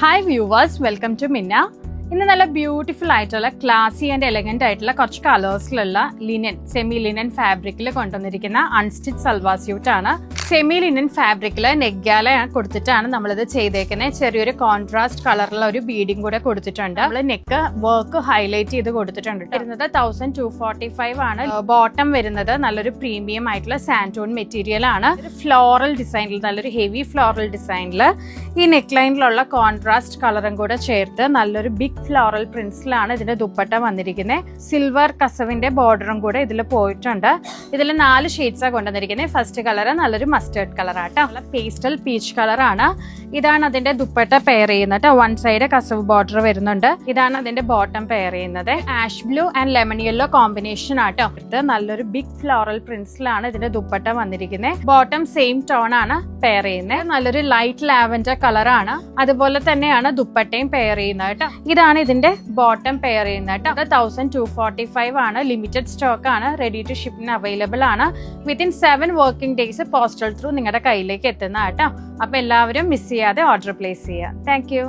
Hi viewers, welcome to മിന്ന. ഇന്ന് നല്ല ബ്യൂട്ടിഫുൾ ആയിട്ടുള്ള ക്ലാസി ആൻഡ് എലഗന്റ് ആയിട്ടുള്ള കുറച്ച് കളേഴ്സിലുള്ള ലിനൻ, സെമി ലിനൻ ഫാബ്രിക്കിൽ കൊണ്ടുവന്നിരിക്കുന്ന അൺസ്റ്റിച്ച് സൽവാർ സ്യൂട്ട് ആണ്. സെമി ലിനൻ ഫാബ്രിക്കിൽ നെഗ്ഗാല കൊടുത്തിട്ടാണ് നമ്മളിത് ചെയ്തേക്കുന്നത്. ചെറിയൊരു കോൺട്രാസ്റ്റ് കളറിലുള്ള ഒരു ബീഡിങ് കൂടെ കൊടുത്തിട്ടുണ്ട്. നമ്മൾ നെക്ക് വർക്ക് ഹൈലൈറ്റ് ചെയ്ത് കൊടുത്തിട്ടുണ്ട്. വരുന്നത് 1245 ആണ്. ബോട്ടം വരുന്നത് നല്ലൊരു പ്രീമിയം ആയിട്ടുള്ള സാൻഡോൺ മെറ്റീരിയൽ ആണ്. ഫ്ലോറൽ ഡിസൈനിൽ, നല്ലൊരു ഹെവി ഫ്ലോറൽ ഡിസൈനിൽ ഈ നെക്ക് ലൈനിലുള്ള കോൺട്രാസ്റ്റ് കളറും കൂടെ ചേർത്ത് നല്ലൊരു ബിഗ് ഫ്ലോറൽ പ്രിന്റ്സിലാണ് ഇതിന്റെ ദുപ്പട്ട വന്നിരിക്കുന്നത്. സിൽവർ കസവിന്റെ ബോർഡറും കൂടെ ഇതിൽ പോയിട്ടുണ്ട്. ഇതിൽ 4 ഷെയ്ഡ്സാണ് കൊണ്ടുവന്നിരിക്കുന്നത്. ഫസ്റ്റ് കളർ നല്ലൊരു മസ്റ്റേർഡ് കളറാട്ടോ, പേസ്റ്റൽ പീച്ച് കളറാണ്. ഇതാണ് അതിന്റെ ദുപ്പട്ട പെയർ ചെയ്യുന്നത്. വൺ സൈഡ് കസവ് ബോർഡർ വരുന്നുണ്ട്. ഇതാണ് അതിന്റെ ബോട്ടം പെയർ ചെയ്യുന്നത്. Ash blue and lemon yellow combination ആട്ടോ. ഇത് നല്ലൊരു ബിഗ് ഫ്ലോറൽ പ്രിന്റ്സിലാണ് ഇതിന്റെ ദുപ്പട്ട വന്നിരിക്കുന്നത്. ബോട്ടം സെയിം ടോൺ ആണ് പെയർ ചെയ്യുന്നത്. നല്ലൊരു ലൈറ്റ് ലാവൻഡർ കളറാണ്. അതുപോലെ തന്നെയാണ് ദുപ്പട്ടയും പെയർ ചെയ്യുന്നത് കേട്ടോ. ഇതാണ് ഇതിന്റെ ബോട്ടം പെയർ ചെയ്യുന്നത് കേട്ടോ. 1245 ആണ്. ലിമിറ്റഡ് സ്റ്റോക്ക് ആണ്. റെഡി ടു ഷിപ്പിന് അവൈലബിൾ ആണ്. Within 7 working days postal through നിങ്ങളുടെ കയ്യിലേക്ക് എത്തുന്ന കേട്ടോ. അപ്പൊ എല്ലാവരും മിസ് ചെയ്യാതെ ഓർഡർ പ്ലേസ് ചെയ്യുക. Thank you.